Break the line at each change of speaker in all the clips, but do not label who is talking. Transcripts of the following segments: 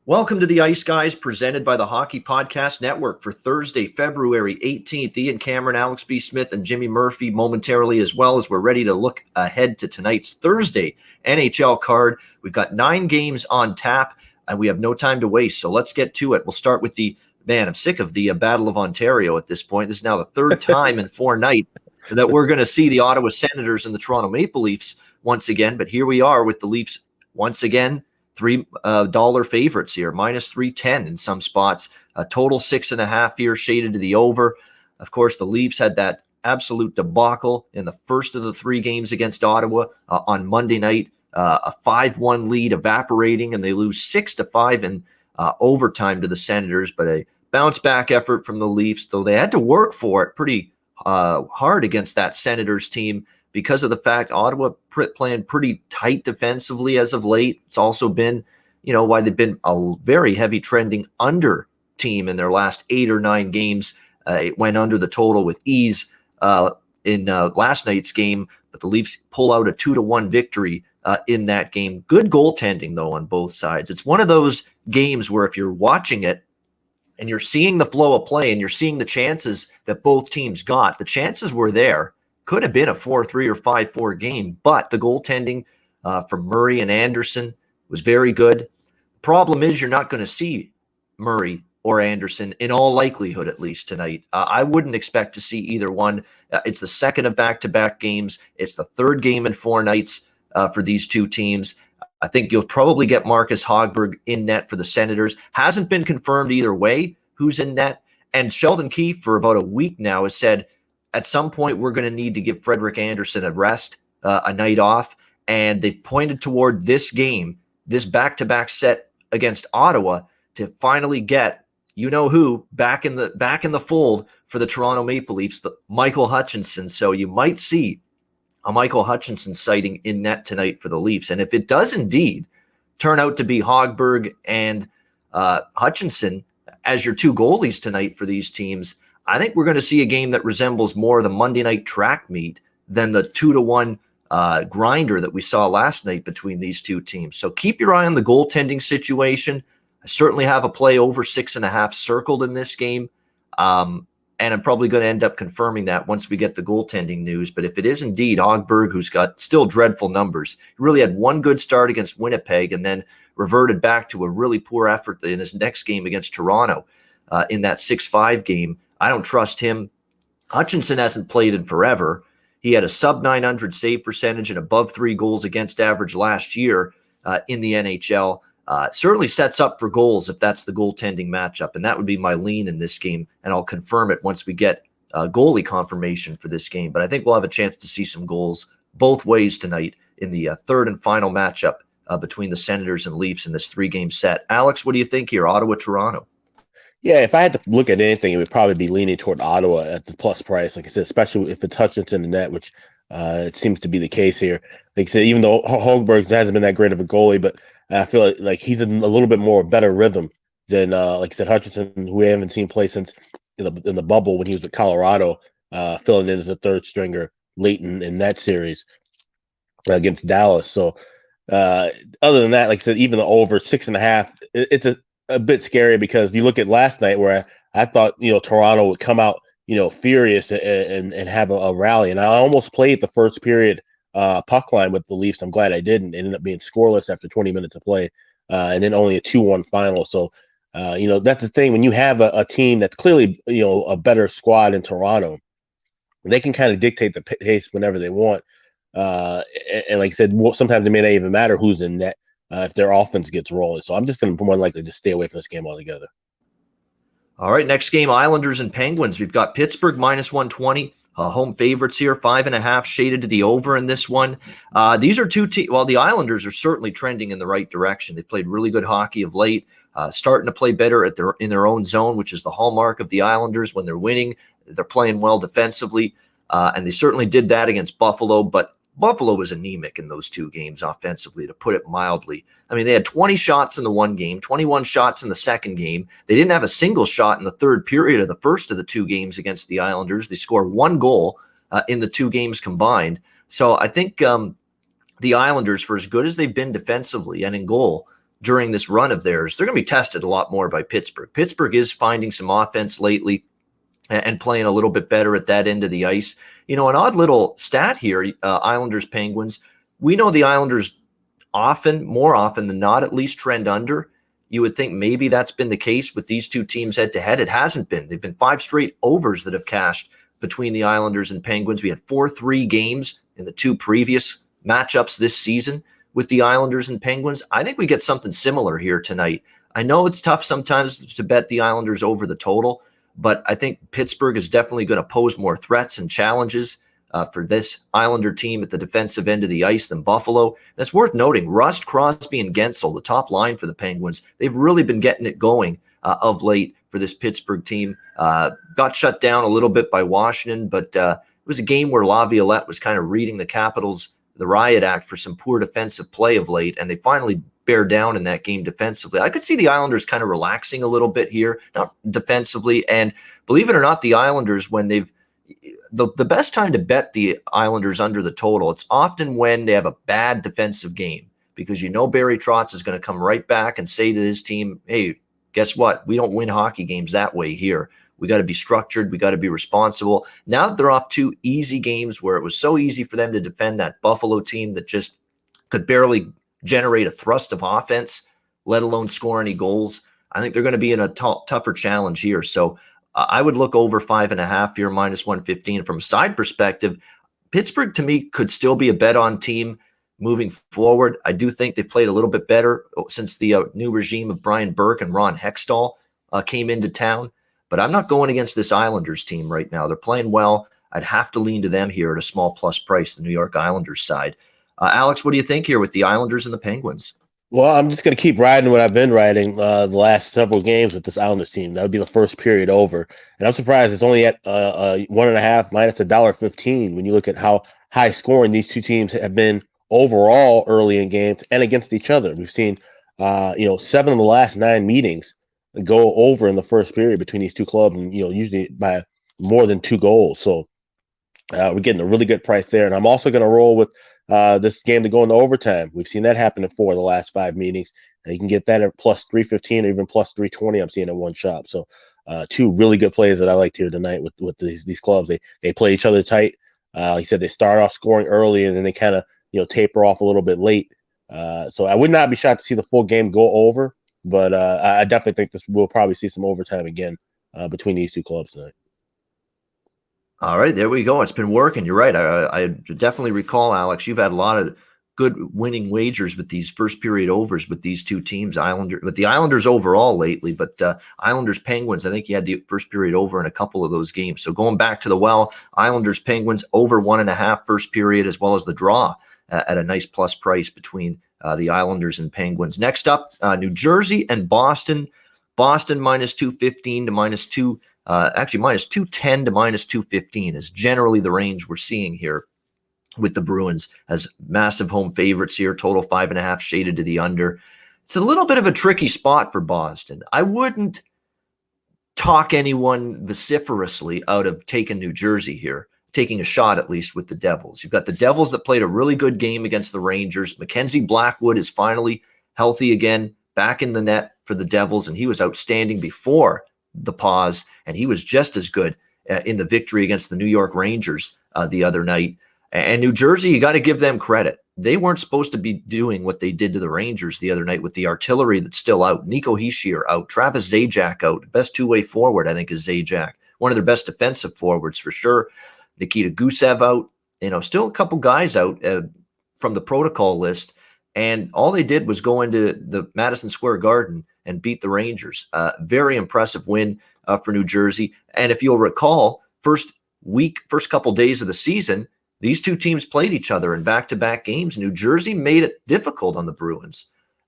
Welcome to the Ice Guys, presented by the Hockey Podcast Network for Thursday, February 18th. Ian Cameron, Alex B. Smith, and Jimmy Murphy momentarily, as well as we're ready to look ahead to tonight's Thursday NHL card. We've got 9 games on tap, and we have no time to waste, so let's get to it. We'll start with I'm sick of the Battle of Ontario at this point. This is now the third time in 4 nights that we're going to see the Ottawa Senators and the Toronto Maple Leafs once again, but here we are with the Leafs once again. $3 favorites here, minus 310 in some spots. A total 6.5 here, shaded to the over. Of course, the Leafs had that absolute debacle in the first of the 3 games against Ottawa on Monday night. A 5-1 lead evaporating, and they lose 6-5 in overtime to the Senators. But a bounce-back effort from the Leafs, though they had to work for it pretty hard against that Senators team, because of the fact Ottawa playing pretty tight defensively as of late. It's also been, why they've been a very heavy trending under team in their last 8 or 9 games. It went under the total with ease in last night's game, but the Leafs pull out a 2-1 victory in that game. Good goaltending, though, on both sides. It's one of those games where if you're watching it and you're seeing the flow of play and you're seeing the chances that both teams got, the chances were there. Could have been a 4-3 or 5-4 game, but the goaltending from Murray and Anderson was very good. The problem is you're not going to see Murray or Anderson, in all likelihood, at least tonight. I wouldn't expect to see either one. It's the second of back-to-back games. It's the third game in 4 nights for these two teams. I think you'll probably get Marcus Hogberg in net for the Senators. Hasn't been confirmed either way who's in net. And Sheldon Keefe, for about a week now, has said, at some point, we're going to need to give Frederik Andersen a rest, a night off, and they've pointed toward this game, this back-to-back set against Ottawa, to finally get who back in the fold for the Toronto Maple Leafs, Michael Hutchinson. So you might see a Michael Hutchinson sighting in net tonight for the Leafs, and if it does indeed turn out to be Hogberg and Hutchinson as your 2 goalies tonight for these teams, I think we're going to see a game that resembles more the Monday night track meet than the 2-1 grinder that we saw last night between these two teams. So keep your eye on the goaltending situation. I certainly have a play over 6.5 circled in this game. And I'm probably going to end up confirming that once we get the goaltending news. But if it is indeed Hogberg, who's got still dreadful numbers, he really had one good start against Winnipeg and then reverted back to a really poor effort in his next game against Toronto in that 6-5 game. I don't trust him. Hutchinson hasn't played in forever. He had a sub-900 save percentage and above 3 goals against average last year in the NHL. Certainly sets up for goals if that's the goaltending matchup, and that would be my lean in this game, and I'll confirm it once we get goalie confirmation for this game. But I think we'll have a chance to see some goals both ways tonight in the third and final matchup between the Senators and Leafs in this 3-game set. Alex, what do you think here, Ottawa-Toronto?
Yeah, if I had to look at anything, it would probably be leaning toward Ottawa at the plus price. Like I said, especially if it's Hutchinson in the net, which it seems to be the case here. Like I said, even though Hogberg hasn't been that great of a goalie, but I feel like he's in a little bit more better rhythm than, like I said, Hutchinson, who we haven't seen play since in the bubble when he was with Colorado, filling in as a third stringer late in that series against Dallas. So other than that, like I said, even the over 6.5, it's a bit scary because you look at last night where I thought, Toronto would come out, furious and have a rally. And I almost played the first period puck line with the Leafs. I'm glad I didn't. It ended up being scoreless after 20 minutes of play and then only a 2-1 final. So, that's the thing. When you have a team that's clearly, a better squad in Toronto, they can kind of dictate the pace whenever they want. And like I said, sometimes it may not even matter who's in net. If their offense gets rolling. So I'm just going to more likely to stay away from this game altogether.
All right, next game, Islanders and Penguins. We've got Pittsburgh minus 120, home favorites here, 5.5 shaded to the over in this one. These are two teams. Well, the Islanders are certainly trending in the right direction. They've played really good hockey of late, starting to play better in their own zone, which is the hallmark of the Islanders. When they're winning, they're playing well defensively, and they certainly did that against Buffalo, but Buffalo was anemic in those 2 games offensively, to put it mildly. I mean, they had 20 shots in the one game, 21 shots in the second game. They didn't have a single shot in the third period of the first of the 2 games against the Islanders. They scored 1 goal in the 2 games combined. So I think the Islanders, for as good as they've been defensively and in goal, during this run of theirs, they're going to be tested a lot more by Pittsburgh. Pittsburgh is finding some offense lately and playing a little bit better at that end of the ice. An odd little stat here, Islanders Penguins. We know the Islanders more often than not, at least trend under. You would think maybe that's been the case with these two teams head to head. It hasn't been. They've been 5 straight overs that have cashed between the Islanders and Penguins. We had 4-3 games in the 2 previous matchups this season with the Islanders and Penguins. I think we get something similar here tonight. I know it's tough sometimes to bet the Islanders over the total, but I think Pittsburgh is definitely going to pose more threats and challenges for this Islander team at the defensive end of the ice than Buffalo. And it's worth noting, Rust, Crosby, and Gensel, the top line for the Penguins, they've really been getting it going of late for this Pittsburgh team. Got shut down a little bit by Washington, but it was a game where Laviolette was kind of reading the Capitals, the riot act, for some poor defensive play of late, and they finally bear down in that game defensively. I could see the Islanders kind of relaxing a little bit here, not defensively, and believe it or not, the Islanders, when they've the best time to bet the Islanders under the total, it's often when they have a bad defensive game, because Barry Trotz is going to come right back and say to his team, hey, guess what? We don't win hockey games that way here. We got to be structured. We got to be responsible. Now that they're off 2 easy games where it was so easy for them to defend that Buffalo team that just could barely generate a thrust of offense, let alone score any goals, I think they're going to be in a tougher challenge here. So I would look over 5.5 here, -115. From a side perspective, Pittsburgh to me could still be a bet on team moving forward. I do think they've played a little bit better since the new regime of Brian Burke and Ron Hextall came into town. But I'm not going against this Islanders team right now. They're playing well. I'd have to lean to them here at a small plus price, the New York Islanders side. Alex, what do you think here with the Islanders and the Penguins?
Well, I'm just going to keep riding what I've been riding the last several games with this Islanders team. That would be the first period over. And I'm surprised it's only at 1.5 minus $1.15 when you look at how high scoring these two teams have been overall early in games and against each other. We've seen, 7 of the last 9 meetings go over in the first period between these two clubs, and, usually by more than 2 goals. So we're getting a really good price there. And I'm also going to roll with this game to go into overtime. We've seen that happen in 4 of the last 5 meetings. And you can get that at plus 315 or even plus 320. I'm seeing at one shop. So 2 really good plays that I liked here tonight with these clubs. They play each other tight. Like you said, they start off scoring early and then they kind of taper off a little bit late. So I would not be shocked to see the full game go over, but I definitely think we'll probably see some overtime again between these 2 clubs tonight.
All right, there we go. It's been working. You're right. I definitely recall, Alex, you've had a lot of good winning wagers with these first period overs with these 2 teams, with the Islanders overall lately, but Islanders Penguins, I think you had the first period over in a couple of those games. So going back to the well, Islanders Penguins over 1.5 first period, as well as the draw at a nice plus price between the Islanders and Penguins. Next up, New Jersey and Boston. Boston -215 to -2. Actually, -210 to -215 is generally the range we're seeing here with the Bruins as massive home favorites here. Total 5.5 shaded to the under. It's a little bit of a tricky spot for Boston. I wouldn't talk anyone vociferously out of taking New Jersey here, taking a shot at least with the Devils. You've got the Devils that played a really good game against the Rangers. Mackenzie Blackwood is finally healthy again, back in the net for the Devils, and he was outstanding before the pause, and he was just as good in the victory against the New York Rangers the other night. And New Jersey, you got to give them credit. They weren't supposed to be doing what they did to the Rangers the other night with the artillery that's still out. Nico Hischier out, Travis Zajac out. Best 2-way forward, I think, is Zajac. One of their best defensive forwards for sure. Nikita Gusev out. Still a couple guys out from the protocol list. And all they did was go into the Madison Square Garden and beat the Rangers. Very impressive win for New Jersey. And if you'll recall, first couple days of the season, these 2 teams played each other in back-to-back games. New Jersey made it difficult on the Bruins.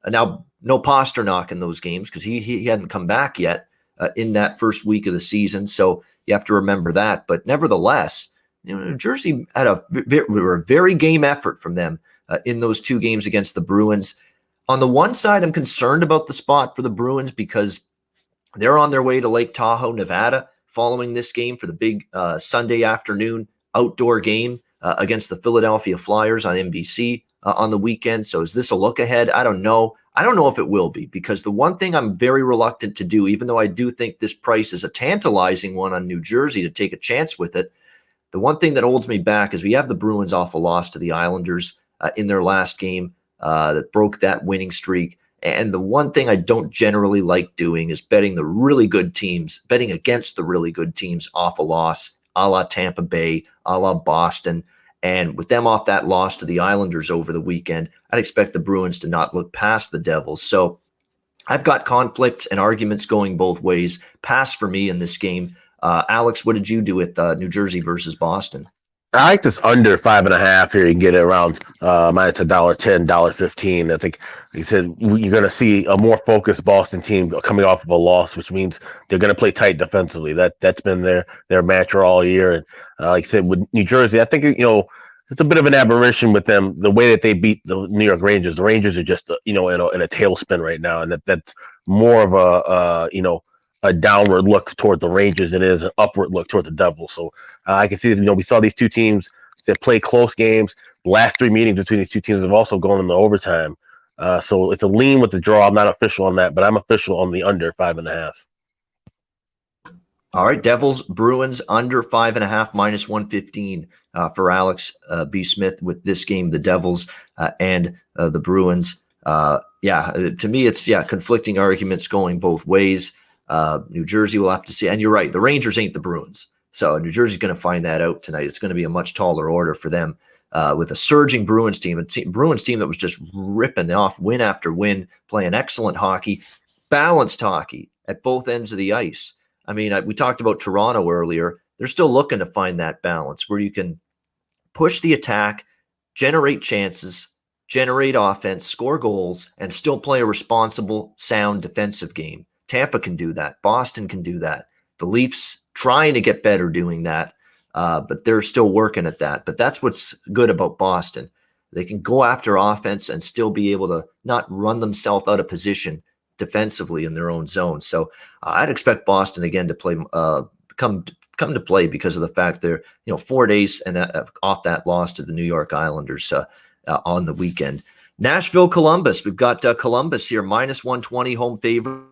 Now, no Pasternak in those games because he hadn't come back yet in that first week of the season. So you have to remember that. But nevertheless, New Jersey had a very game effort from them in those 2 games against the Bruins. On the one side, I'm concerned about the spot for the Bruins because they're on their way to Lake Tahoe, Nevada, following this game for the big Sunday afternoon outdoor game against the Philadelphia Flyers on NBC on the weekend. So is this a look ahead? I don't know. I don't know if it will be, because the one thing I'm very reluctant to do, even though I do think this price is a tantalizing one on New Jersey to take a chance with it, the one thing that holds me back is we have the Bruins off a loss to the Islanders in their last game that broke that winning streak. And the one thing I don't generally like doing is betting the really good teams, betting against the really good teams off a loss, a la Tampa Bay, a la Boston. And with them off that loss to the Islanders over the weekend, I'd expect the Bruins to not look past the Devils. So I've got conflicts and arguments going both ways. Pass for me in this game. Alex, what did you do with New Jersey versus Boston?
I like this under 5.5 here. You can get it around minus $1.10, $1.15. I think, like you said, you're going to see a more focused Boston team coming off of a loss, which means they're going to play tight defensively. That's been their mantra all year. And like I said, with New Jersey, I think it's a bit of an aberration with them. The way that they beat the New York Rangers, the Rangers are just in a tailspin right now, and that's more of a downward look toward the Rangers than it is an upward look toward the Devils. So I can see that, we saw these two teams that play close games. The last three meetings between these two teams have also gone into overtime. So it's a lean with the draw. I'm not official on that, but I'm official on the under 5.5.
All right, Devils, Bruins under 5.5 minus 115 for Alex B. Smith with this game, the Devils and the Bruins. To me, it's conflicting arguments going both ways. New Jersey will have to see, and you're right, the Rangers ain't the Bruins. So New Jersey's going to find that out tonight. It's going to be a much taller order for them with a surging Bruins team, Bruins team that was just ripping off win after win, playing excellent hockey, balanced hockey at both ends of the ice. I mean, we talked about Toronto earlier. They're still looking to find that balance where you can push the attack, generate chances, generate offense, score goals, and still play a responsible, sound defensive game. Tampa can do that. Boston can do that. The Leafs trying to get better doing that, but they're still working at that. But that's what's good about Boston. They can go after offense and still be able to not run themselves out of position defensively in their own zone. So I'd expect Boston again to play come to play because of the fact they're 4 days and off that loss to the New York Islanders on the weekend. Nashville, Columbus. We've got Columbus here minus 120 home favorite.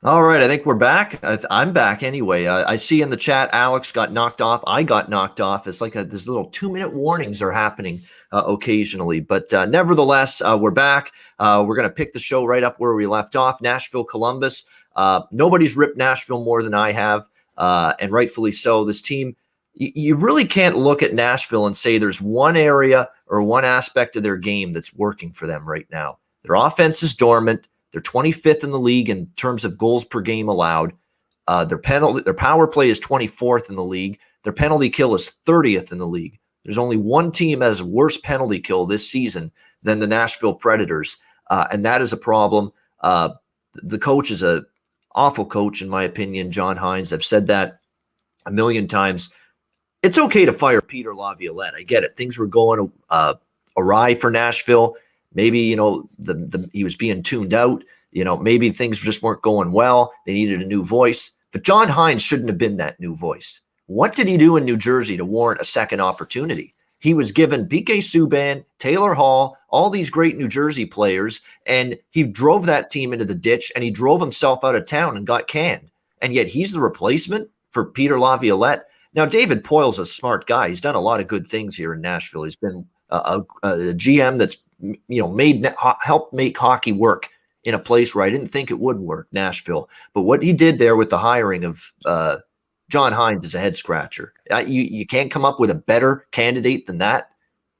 All right, I think we're back. I'm back anyway. I see in the chat Alex got knocked off. I got knocked off. It's like these little 2-minute warnings are happening occasionally. But nevertheless, we're back. We're going to pick the show right up where we left off. Nashville, Columbus. Nobody's ripped Nashville more than I have, and rightfully so. This team, you really can't look at Nashville and say there's one area or one aspect of their game that's working for them right now. Their offense is dormant. They're 25th in the league in terms of goals per game allowed. Their power play is 24th in the league. Their penalty kill is 30th in the league. There's only one team that has a worse penalty kill this season than the Nashville Predators, and that is a problem. The coach is an awful coach, in my opinion, John Hines. I've said that a million times. It's okay to fire Peter Laviolette. I get it. Things were going awry for Nashville. Maybe, he was being tuned out. Maybe things just weren't going well. They needed a new voice. But John Hines shouldn't have been that new voice. What did he do in New Jersey to warrant a second opportunity? He was given PK Subban, Taylor Hall, all these great New Jersey players, and he drove that team into the ditch, and he drove himself out of town and got canned. And yet he's the replacement for Peter Laviolette. Now, David Poyle's a smart guy. He's done a lot of good things here in Nashville. He's been a GM that's helped make hockey work in a place where I didn't think it would work, Nashville. But what he did there with the hiring of John Hines is a head scratcher. You can't come up with a better candidate than that.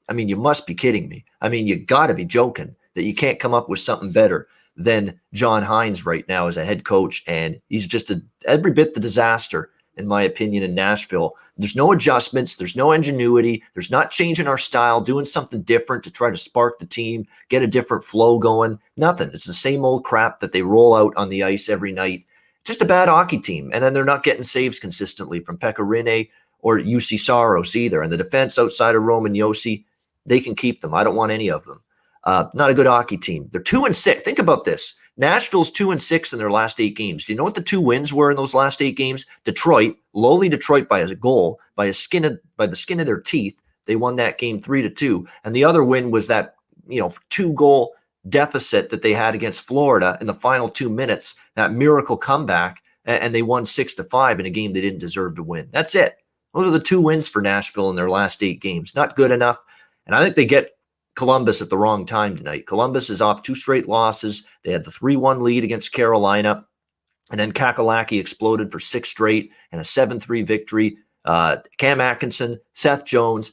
I mean, you must be kidding me. I mean, you got to be joking that you can't come up with something better than John Hines right now as a head coach. And he's just every bit the disaster, in my opinion, in Nashville. There's no adjustments. There's no ingenuity. There's not changing our style, doing something different to try to spark the team, get a different flow going. Nothing. It's the same old crap that they roll out on the ice every night. Just a bad hockey team. And then they're not getting saves consistently from Pekka Rinne or UC Saros either. And the defense outside of Roman Josi, they can keep them. I don't want any of them. Not a good hockey team. They're 2-6. Think about this. Nashville's 2-6 in their last 8 games. Do you know what the 2 wins were in those last 8 gagames? Detroit, lowly Detroit by a goal, by the skin of their teeth. They won that game 3-2. And the other win was that 2-goal deficit that they had against Florida in the final 2 minutes, that miracle comeback, and they won 6-5 in a game they didn't deserve to win. That's it. Those are the 2 wins for Nashville in their last 8 games. Not good enough. And I think they get Columbus at the wrong time tonight. Columbus is off 2 straight losses. They had the 3-1 lead against Carolina, and then Kakalaki exploded for 6 straight and a 7-3 victory. Cam Atkinson, Seth Jones,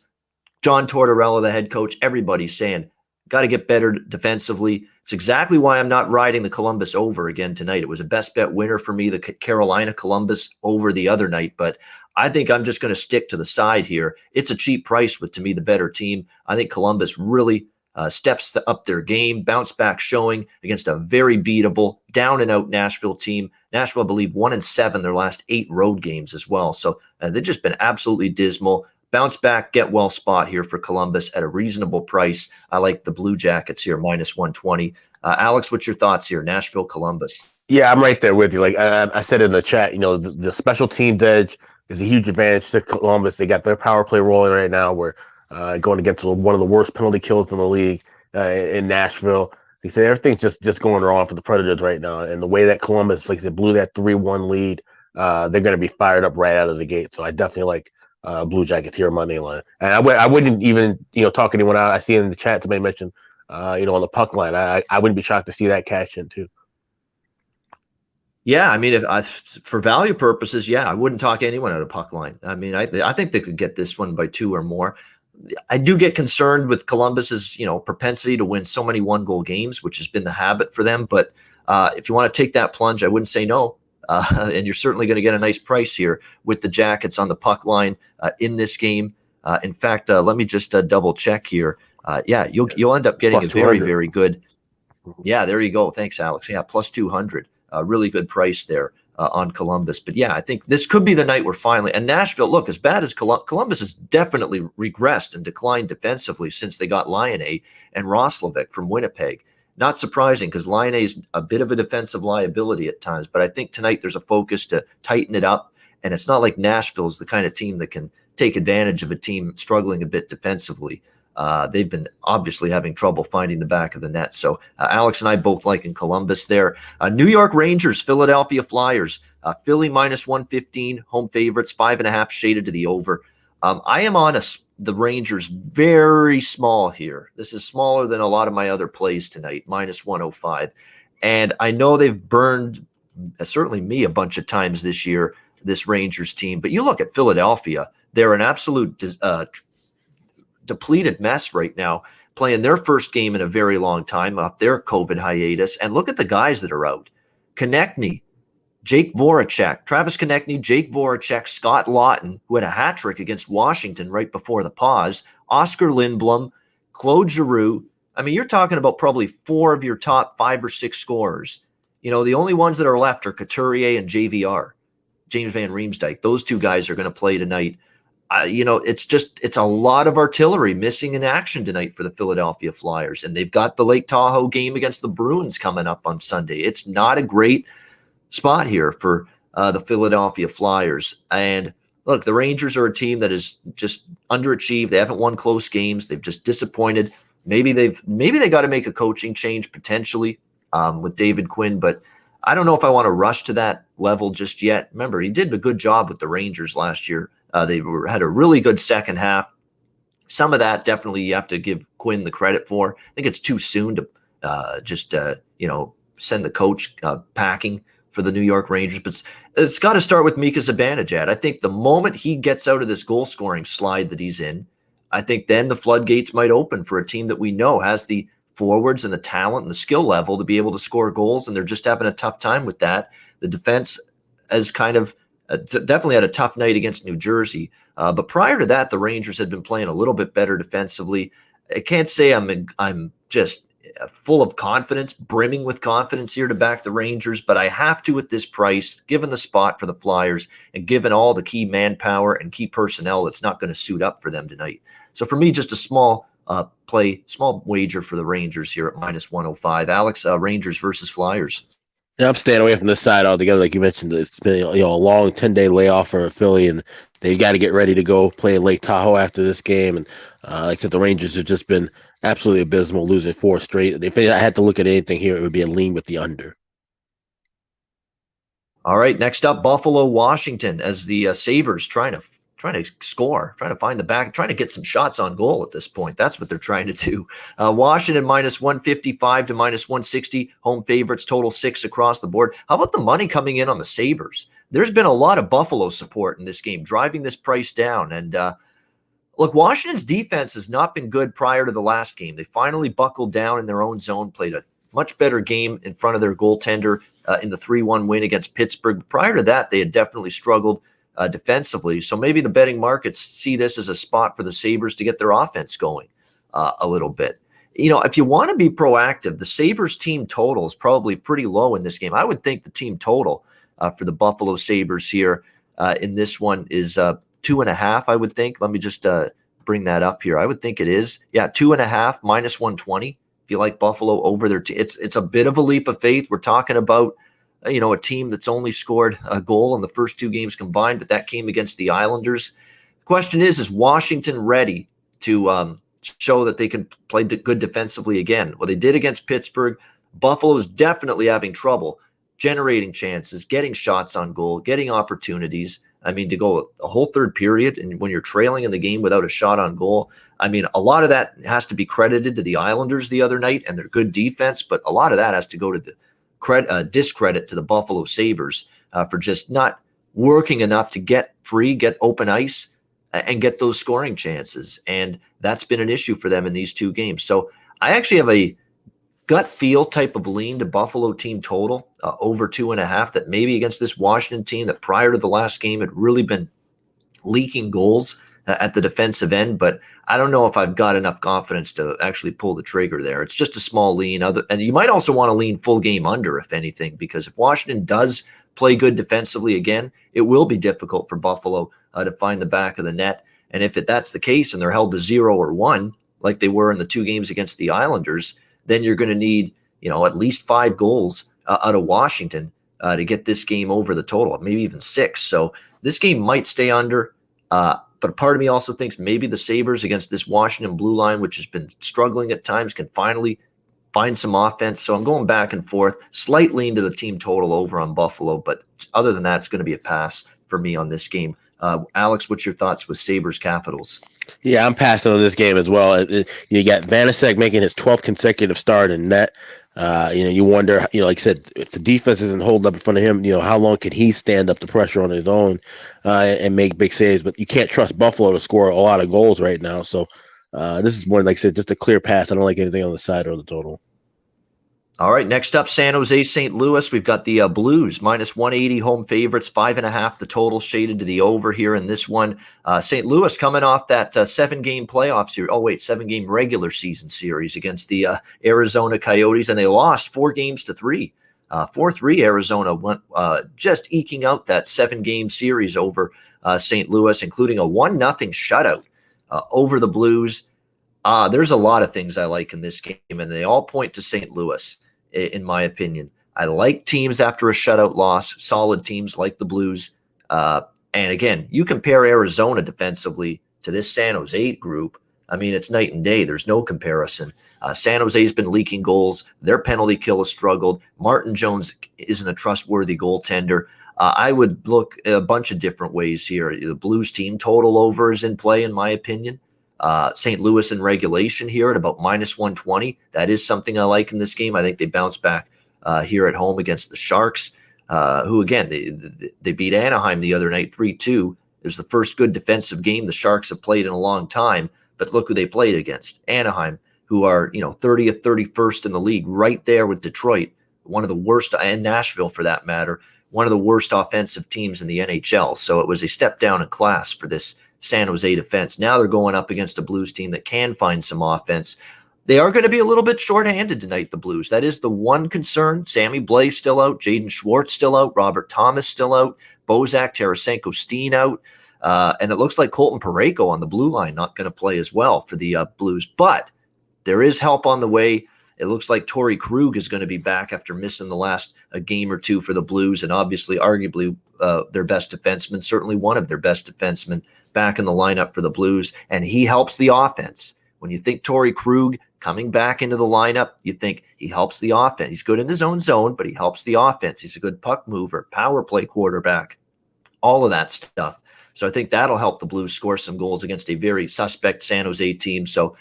John Tortorella, the head coach, everybody's saying, got to get better defensively. It's exactly why I'm not riding the Columbus over again tonight. It was a best bet winner for me, the Carolina Columbus over the other night, but I think I'm just going to stick to the side here. It's a cheap price with, to me, the better team. I think Columbus really steps up their game, bounce back showing against a very beatable, down-and-out Nashville team. Nashville, I believe, 1-7 their last 8 road games as well. So they've just been absolutely dismal. Bounce back, get well spot here for Columbus at a reasonable price. I like the Blue Jackets here, -120. Alex, what's your thoughts here? Nashville, Columbus.
Yeah, I'm right there with you. Like I said in the chat, the special teams edge is a huge advantage to Columbus. They got their power play rolling right now. We're going against one of the worst penalty kills in the league in Nashville. They said everything's just going wrong for the Predators right now. And the way that Columbus, like I said, blew that 3-1 lead, they're going to be fired up right out of the gate. So I definitely like Blue Jackets here money line. And I wouldn't even talk anyone out. I see in the chat somebody mentioned on the puck line. I wouldn't be shocked to see that cash in too.
Yeah, I mean, for value purposes, yeah, I wouldn't talk anyone out of puck line. I mean, I think they could get this one by 2 or more. I do get concerned with Columbus's, propensity to win so many 1-goal games, which has been the habit for them. But if you want to take that plunge, I wouldn't say no. And you're certainly going to get a nice price here with the Jackets on the puck line in this game. In fact, let me just double check here. You'll end up getting a very, very good. Yeah, there you go. Thanks, Alex. Yeah, +200. Really good price there on Columbus. But yeah, I think this could be the night where finally, and Nashville, look, as bad as Columbus has definitely regressed and declined defensively since they got Laine and Roslovic from Winnipeg. Not surprising because Laine's a bit of a defensive liability at times, but I think tonight there's a focus to tighten it up. And it's not like Nashville's the kind of team that can take advantage of a team struggling a bit defensively. They've been obviously having trouble finding the back of the net. So Alex and I both like in Columbus there. New York Rangers, Philadelphia Flyers. Philly minus 115, home favorites, 5.5 shaded to the over. I am on the Rangers very small here. This is smaller than a lot of my other plays tonight, minus 105. And I know they've burned, certainly me, a bunch of times this year, this Rangers team. But you look at Philadelphia, they're an absolute depleted mess right now, playing their first game in a very long time off their COVID hiatus. And look at the guys that are out. Konechny, Jake Voracek, Travis Konechny, Jake Voracek, Scott Lawton, who had a hat trick against Washington right before the pause, Oscar Lindblom, Claude Giroux. I mean, you're talking about probably 4 of your top 5 or 6 scorers. You know, the only ones that are left are Couturier and JVR, James Van Riemsdyk. Those 2 guys are going to play tonight. It's a lot of artillery missing in action tonight for the Philadelphia Flyers. And they've got the Lake Tahoe game against the Bruins coming up on Sunday. It's not a great spot here for the Philadelphia Flyers. And look, the Rangers are a team that is just underachieved. They haven't won close games. They've just disappointed. Maybe they got to make a coaching change potentially with David Quinn, but I don't know if I want to rush to that level just yet. Remember, he did a good job with the Rangers last year. They had a really good second half. Some of that definitely you have to give Quinn the credit for. I think it's too soon to send the coach packing for the New York Rangers, but it's got to start with Mika Zibanejad. I think the moment he gets out of this goal-scoring slide that he's in, I think then the floodgates might open for a team that we know has the forwards and the talent and the skill level to be able to score goals, and they're just having a tough time with that. The defense has kind of definitely had a tough night against New Jersey, but prior to that, the Rangers had been playing a little bit better defensively. I can't say I'm just full of confidence, brimming with confidence here to back the Rangers, but I have to at this price, given the spot for the Flyers and given all the key manpower and key personnel that's not going to suit up for them tonight. So for me, just a small small wager for the Rangers here at minus 105. Alex, Rangers versus Flyers.
Yeah, I'm staying away from this side altogether. Like you mentioned, it's been a long 10-day layoff for Philly, and they've got to get ready to go play in Lake Tahoe after this game. And like I said, the Rangers have just been absolutely abysmal, losing 4 straight. If I had to look at anything here, it would be a lean with the under.
All right, next up, Buffalo, Washington, as the Sabres trying to score, trying to find the back, trying to get some shots on goal at this point. That's what they're trying to do. Washington minus 155 to minus 160. Home favorites, total 6 across the board. How about the money coming in on the Sabres? There's been a lot of Buffalo support in this game, driving this price down. And look, Washington's defense has not been good prior to the last game. They finally buckled down in their own zone, played a much better game in front of their goaltender in the 3-1 win against Pittsburgh. Prior to that, they had definitely struggled defensively. So maybe the betting markets see this as a spot for the Sabres to get their offense going a little bit. You know, if you want to be proactive, the Sabres team total is probably pretty low in this game. I would think the team total for the Buffalo Sabres here in this one is 2.5, I would think. Let me just bring that up here. I would think it is. Yeah, 2.5 minus 120. If you like Buffalo over their team, it's a bit of a leap of faith. We're talking about a team that's only scored a goal in the first 2 games combined, but that came against the Islanders. The question is Washington ready to show that they can play good defensively again? Well, they did against Pittsburgh. Buffalo's definitely having trouble generating chances, getting shots on goal, getting opportunities. I mean, to go a whole third period and when you're trailing in the game without a shot on goal, I mean, a lot of that has to be credited to the Islanders the other night and their good defense, but a lot of that has to go to the discredit to the Buffalo Sabres for just not working enough to get open ice, and get those scoring chances. And that's been an issue for them in these 2 games. So I actually have a gut feel type of lean to Buffalo team total over 2.5, that maybe against this Washington team that prior to the last game had really been leaking goals at the defensive end, but I don't know if I've got enough confidence to actually pull the trigger there. It's just a small lean. And you might also want to lean full game under, if anything, because if Washington does play good defensively again, it will be difficult for Buffalo to find the back of the net. And if that's the case and they're held to 0 or 1, like they were in the 2 games against the Islanders, then you're going to need, at least 5 goals out of Washington to get this game over the total, maybe even 6. So this game might stay under. But part of me also thinks maybe the Sabres against this Washington blue line, which has been struggling at times, can finally find some offense. So I'm going back and forth, slight lean to the team total over on Buffalo. But other than that, it's going to be a pass for me on this game. Alex, what's your thoughts with Sabres Capitals?
Yeah, I'm passing on this game as well. You got Vanacek making his 12th consecutive start in net. You wonder, like I said, if the defense isn't holding up in front of him, how long can he stand up the pressure on his own and make big saves? But you can't trust Buffalo to score a lot of goals right now. So this is more, like I said, just a clear pass. I don't like anything on the side or the total.
All right, next up, San Jose, St. Louis. We've got the Blues, minus 180 home favorites, 5.5 the total, shaded to the over here in this one. St. Louis coming off that 7-game playoff series. 7-game regular season series against the Arizona Coyotes, and they lost 4-3. 4-3 Arizona went just eking out that 7-game series over St. Louis, including a 1-0 shutout over the Blues. There's a lot of things I like in this game, and they all point to St. Louis. In my opinion, I like teams after a shutout loss, solid teams like the Blues. And again, you compare Arizona defensively to this San Jose group. I mean, it's night and day. There's no comparison. San Jose's been leaking goals. Their penalty kill has struggled. Martin Jones isn't a trustworthy goaltender. I would look a bunch of different ways here. The Blues team total over is in play, in my opinion. St. Louis in regulation here at about minus 120. That is something I like in this game. I think they bounce back here at home against the Sharks, who, again, they beat Anaheim the other night 3-2. It was the first good defensive game the Sharks have played in a long time. But look who they played against. Anaheim, who are 30th, 31st in the league, right there with Detroit, one of the worst, and Nashville for that matter, one of the worst offensive teams in the NHL. So it was a step down in class for this San Jose defense. Now they're going up against a Blues team that can find some offense. They are going to be a little bit shorthanded tonight, the Blues. That is the one concern. Sammy Blais still out. Jaden Schwartz still out. Robert Thomas still out. Bozak, Tarasenko, Steen out. And it looks like Colton Parayko on the blue line not going to play as well for the Blues. But there is help on the way. It looks like Torrey Krug is going to be back after missing the last game or two for the Blues, and obviously, arguably, their best defenseman, certainly one of their best defensemen, back in the lineup for the Blues, and he helps the offense. When you think Torrey Krug coming back into the lineup, you think he helps the offense. He's good in his own zone, but he helps the offense. He's a good puck mover, power play quarterback, all of that stuff. So I think that'll help the Blues score some goals against a very suspect San Jose team. So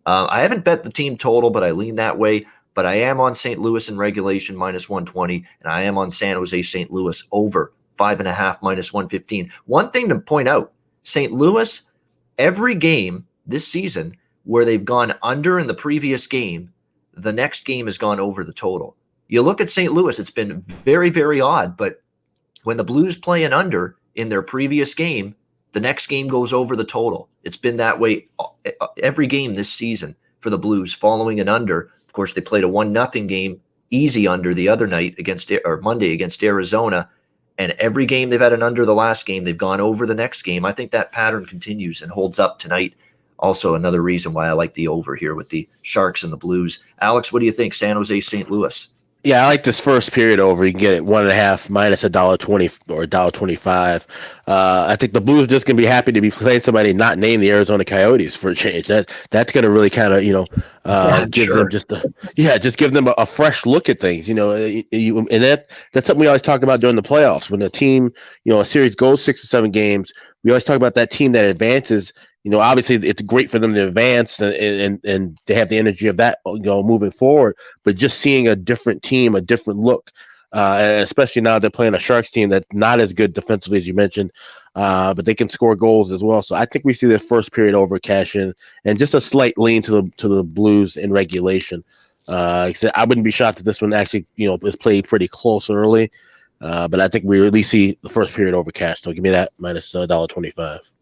I haven't bet the team total, but I lean that way. But I am on St. Louis in regulation, minus 120, and I am on San Jose, St. Louis over 5.5, minus 115. One thing to point out, St. Louis, every game this season where they've gone under in the previous game, the next game has gone over the total. You look at St. Louis, it's been very, very odd, but when the Blues play an under in their previous game, the next game goes over the total. It's been that way every game this season for the Blues, following an under. Of course, they played a 1-0 game, easy under the other night Monday against Arizona. And every game they've had an under the last game, they've gone over the next game. I think that pattern continues and holds up tonight. Also, another reason why I like the over here with the Sharks and the Blues. Alex, what do you think? San Jose, St. Louis.
Yeah, I like this first period over. You can get it 1.5 minus $1.20 or $1.25. I think the Blues are just gonna be happy to be playing somebody not named the Arizona Coyotes for a change. That's gonna really kind of give them just give them a fresh look at things. And that's something we always talk about during the playoffs when the team a series goes 6 or 7 games. We always talk about that team that advances. Obviously it's great for them to advance and they have the energy of that, moving forward. But just seeing a different team, a different look, and especially now they're playing a Sharks team that's not as good defensively as you mentioned, but they can score goals as well. So I think we see the first period over cash in and just a slight lean to the Blues in regulation. I wouldn't be shocked if this one actually, is played pretty close early, but I think we really see the first period over cash. So give me that minus $1.25.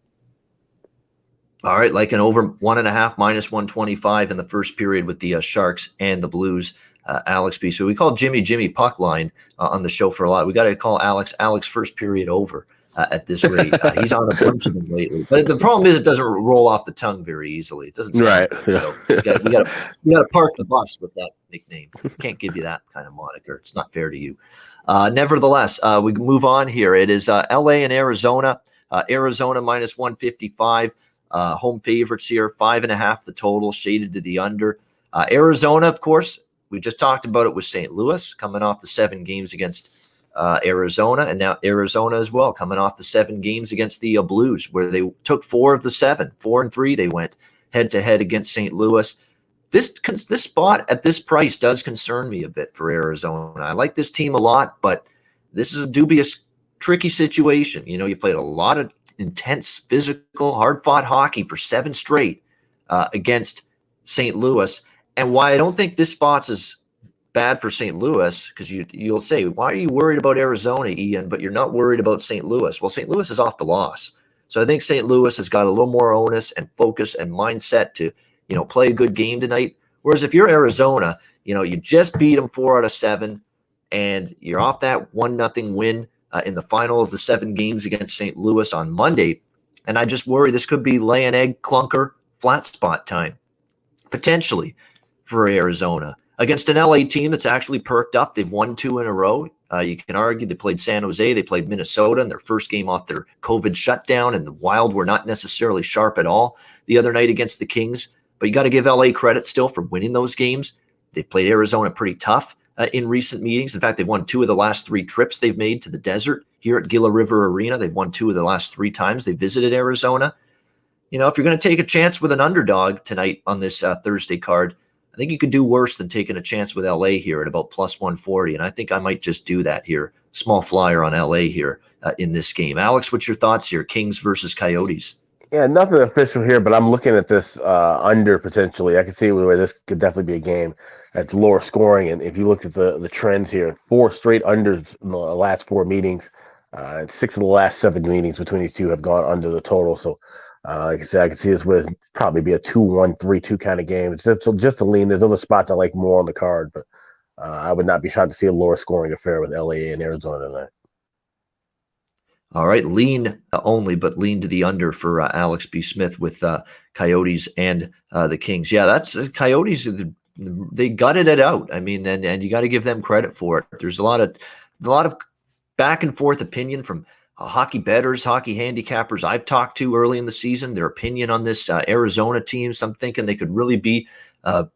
All right, like an over 1.5 minus 125 in the first period with the Sharks and the Blues. Alex B. So we call Jimmy puck line on the show for a lot. We got to call Alex first period over at this rate. He's on a bunch of them lately. But the problem is it doesn't roll off the tongue very easily. It doesn't sound good. So we got to park the bus with that nickname. Can't give you that kind of moniker. It's not fair to you. Nevertheless, we move on here. It is LA and Arizona. Arizona minus 155. Home favorites here, 5.5 the total, shaded to the under. Arizona, of course, we just talked about it with St. Louis, coming off the 7 games against Arizona, and now Arizona as well, coming off the 7 games against the Blues, where they took 4 of the 7, 4-3. They went head-to-head against St. Louis. This spot at this price does concern me a bit for Arizona. I like this team a lot, but this is a dubious, tricky situation. You know, you played a lot of intense, physical, hard-fought hockey for 7 straight against St. Louis. And why I don't think this spot's as bad for St. Louis, because you'll say, why are you worried about Arizona, Ian, but you're not worried about St. Louis? Well, St. Louis is off the loss. So I think St. Louis has got a little more onus and focus and mindset to, play a good game tonight. Whereas if you're Arizona, you just beat them 4 out of 7, and you're off that 1-0 win in the final of the 7 games against St. Louis on Monday. And I just worry this could be lay an egg clunker flat spot time, potentially, for Arizona. Against an LA team that's actually perked up. They've won 2 in a row. You can argue they played San Jose. They played Minnesota in their first game off their COVID shutdown, and the Wild were not necessarily sharp at all the other night against the Kings. But you got to give LA credit still for winning those games. They've played Arizona pretty tough in recent meetings. In fact, they've won 2 of the last 3 trips they've made to the desert here at Gila River Arena. They've won 2 of the last 3 times they visited Arizona. If you're going to take a chance with an underdog tonight on this Thursday card, I think you could do worse than taking a chance with LA here at about plus 140. And I think I might just do that here. Small flyer on LA here in this game. Alex, what's your thoughts here? Kings versus Coyotes.
Yeah, nothing official here, but I'm looking at this under potentially. I can see where this could definitely be a game at lower scoring. And if you look at the trends here, 4 straight unders in the last 4 meetings, 6 of the last 7 meetings between these two have gone under the total. So, like I said, I can see this with probably be a 2-1, 3-2 kind of game. It's just a lean. There's other spots I like more on the card, but I would not be shocked to see a lower scoring affair with LA and Arizona tonight.
All right, lean only, but lean to the under for Alex B. Smith with Coyotes and the Kings. Yeah, that's Coyotes. They gutted it out. I mean, and you got to give them credit for it. There's a lot of back and forth opinion from hockey bettors, hockey handicappers I've talked to early in the season. Their opinion on this Arizona team. Some thinking they could really be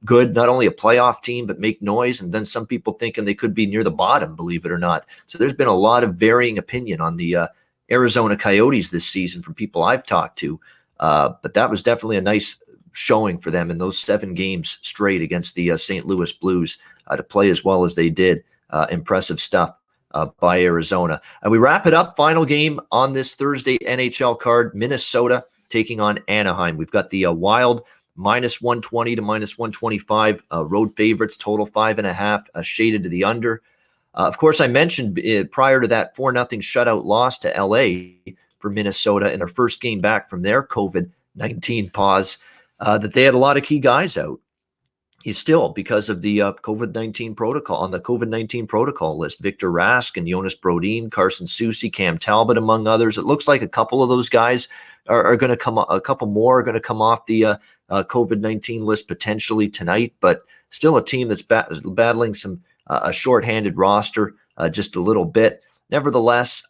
good, not only a playoff team, but make noise. And then some people thinking they could be near the bottom, believe it or not. So there's been a lot of varying opinion on the Arizona Coyotes this season from people I've talked to. But that was definitely a nice showing for them in those 7 games straight against the St. Louis Blues to play as well as they did. Impressive stuff by Arizona. And we wrap it up. Final game on this Thursday NHL card, Minnesota taking on Anaheim. We've got the Wild minus 120 to minus 125 road favorites, total 5.5, shaded to the under. Of course, I mentioned prior to that 4-0 shutout loss to LA for Minnesota in their first game back from their COVID-19 pause, that they had a lot of key guys out. He's still, because of the COVID-19 protocol, on the COVID-19 protocol list, Victor Rask and Jonas Brodin, Carson Soucy, Cam Talbot, among others. It looks like a couple of those guys are going to come, a couple more are going to come off the COVID-19 list potentially tonight, but still a team that's battling some a shorthanded roster just a little bit. Nevertheless,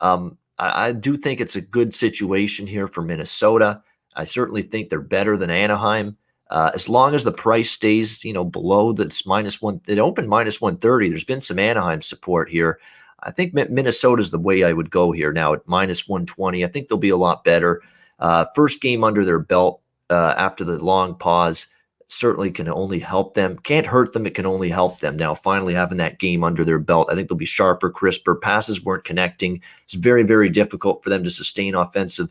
I do think it's a good situation here for Minnesota. I certainly think they're better than Anaheim. As long as the price stays, below that's -1, it opened -130. There's been some Anaheim support here. I think Minnesota's the way I would go here now at -120. I think they'll be a lot better. First game under their belt after the long pause certainly can only help them. Can't hurt them. It can only help them now finally having that game under their belt. I think they'll be sharper, crisper. Passes weren't connecting. It's very, very difficult for them to sustain offensive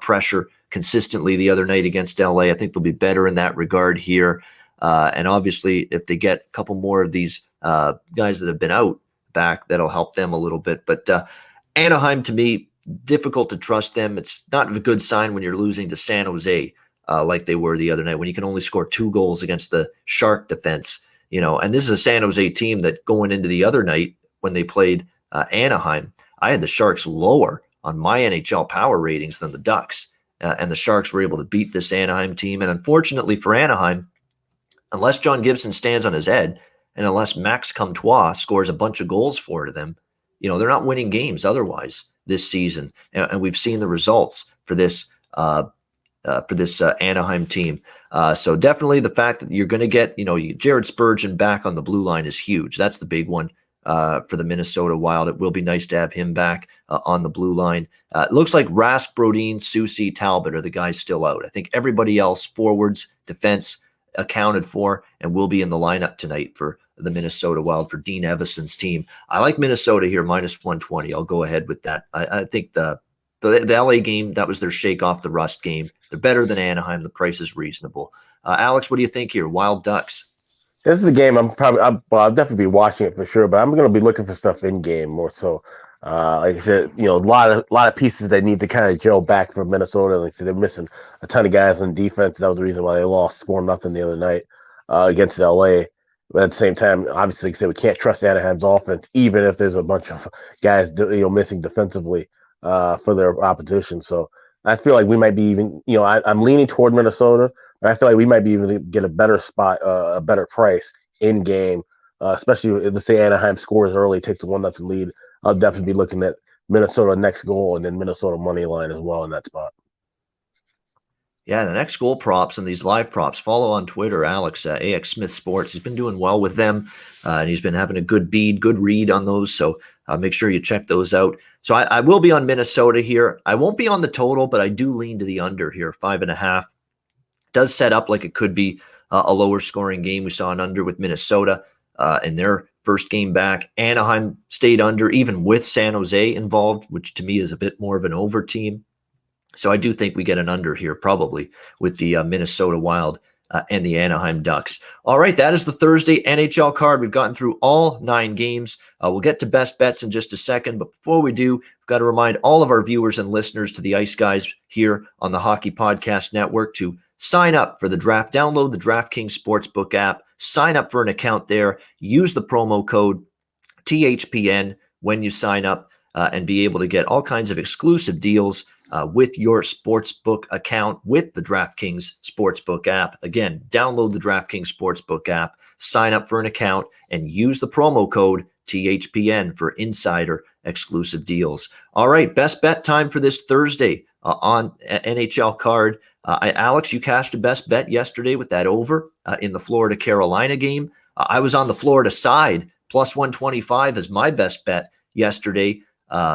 pressure consistently the other night against LA. I think they'll be better in that regard here. And obviously, if they get a couple more of these guys that have been out back, that'll help them a little bit. But Anaheim, to me, difficult to trust them. It's not a good sign when you're losing to San Jose like they were the other night, when you can only score 2 goals against the Shark defense. And this is a San Jose team that going into the other night when they played Anaheim, I had the Sharks lower on my NHL power ratings than the Ducks. And the Sharks were able to beat this Anaheim team. And unfortunately for Anaheim, unless John Gibson stands on his head and unless Max Comtois scores a bunch of goals for them, they're not winning games otherwise this season, and we've seen the results for this Anaheim team. So definitely the fact that you're going to get, Jared Spurgeon back on the blue line is huge. That's the big one for the Minnesota Wild. It will be nice to have him back on the blue line. It looks like Rask, Brodin, Soucy, Talbot are the guys still out. I think everybody else, forwards, defense, accounted for and will be in the lineup tonight for the Minnesota Wild for Dean Evason's team. I like Minnesota here, minus 120. I'll go ahead with that. I think the LA game, that was their shake off the rust game. They're better than Anaheim. The price is reasonable. Alex, what do you think here? Wild Ducks.
This is a game I'll definitely be watching it for sure, but I'm going to be looking for stuff in game more so. Like I said, a lot of pieces that need to kind of gel back for Minnesota. Like I said, they're missing a ton of guys on defense. That was the reason why they lost 4-0 the other night against LA. But at the same time, obviously, like I said, we can't trust Anaheim's offense, even if there's a bunch of guys missing defensively for their opposition. So I feel like we might be even, I'm leaning toward Minnesota, but I feel like we might be even get a better spot, a better price in game, especially if, let's say, Anaheim scores early, takes a 1-0 lead. I'll definitely be looking at Minnesota next goal and then Minnesota money line as well in that spot.
Yeah, the next goal props and these live props, follow on Twitter, Alex, AX Smith Sports. He's been doing well with them, and he's been having a good read on those. So make sure you check those out. So I will be on Minnesota here. I won't be on the total, but I do lean to the under here, 5.5. Does set up like it could be a lower scoring game. We saw an under with Minnesota in their first game back. Anaheim stayed under, even with San Jose involved, which to me is a bit more of an over team. So I do think we get an under here, probably, with the Minnesota Wild and the Anaheim Ducks. All right, that is the Thursday NHL card. We've gotten through all 9 games. We'll get to best bets in just a second. But before we do, we've got to remind all of our viewers and listeners to the Ice Guys here on the Hockey Podcast Network to sign up for the draft. Download the DraftKings Sportsbook app. Sign up for an account there. Use the promo code THPN when you sign up and be able to get all kinds of exclusive deals with your sportsbook account with the DraftKings Sportsbook app. Again, download the DraftKings Sportsbook app, sign up for an account, and use the promo code THPN for insider exclusive deals. All right, best bet time for this Thursday on NHL card. Alex, you cashed a best bet yesterday with that over in the Florida-Carolina game. I was on the Florida side, plus 125 as my best bet yesterday.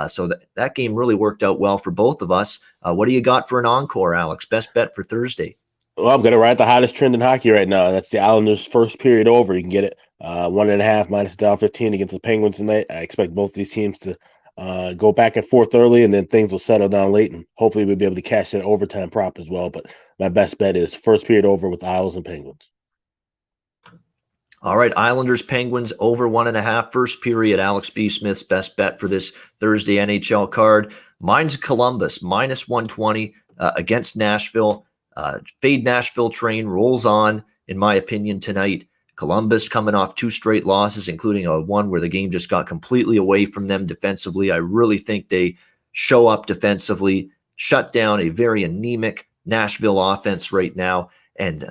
So that game really worked out well for both of us. What do you got for an encore, Alex? Best bet for Thursday?
Well, I'm going to ride the hottest trend in hockey right now. That's the Islanders' first period over. You can get it 1.5 minus $1.15 against the Penguins tonight. I expect both these teams to go back and forth early, and then things will settle down late, and hopefully we'll be able to cash that overtime prop as well. But my best bet is first period over with Isles and Penguins.
All right, Islanders, Penguins, over 1.5 first period. Alex B. Smith's best bet for this Thursday NHL card. Mine's Columbus, minus 120 against Nashville. Fade Nashville train rolls on, in my opinion, tonight. Columbus coming off 2 straight losses, including one where the game just got completely away from them defensively. I really think they show up defensively, shut down a very anemic Nashville offense right now, and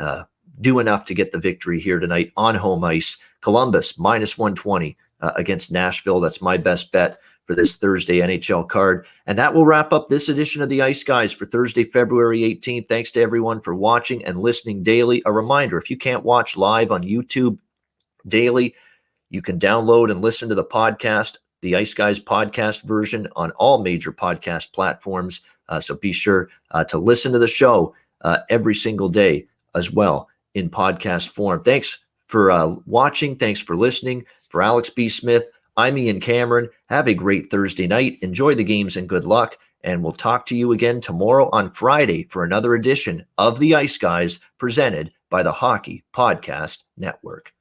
do enough to get the victory here tonight on home ice. Columbus, minus 120 against Nashville. That's my best bet for this Thursday NHL card. And that will wrap up this edition of the Ice Guys for Thursday, February 18th. Thanks to everyone for watching and listening daily. A reminder, if you can't watch live on YouTube daily, you can download and listen to the podcast, the Ice Guys podcast version, on all major podcast platforms. So be sure to listen to the show every single day as well in podcast form. Thanks for watching. Thanks for listening. For Alex B. Smith, I'm Ian Cameron. Have a great Thursday night. Enjoy the games and good luck. And we'll talk to you again tomorrow on Friday for another edition of the Ice Guys presented by the Hockey Podcast Network.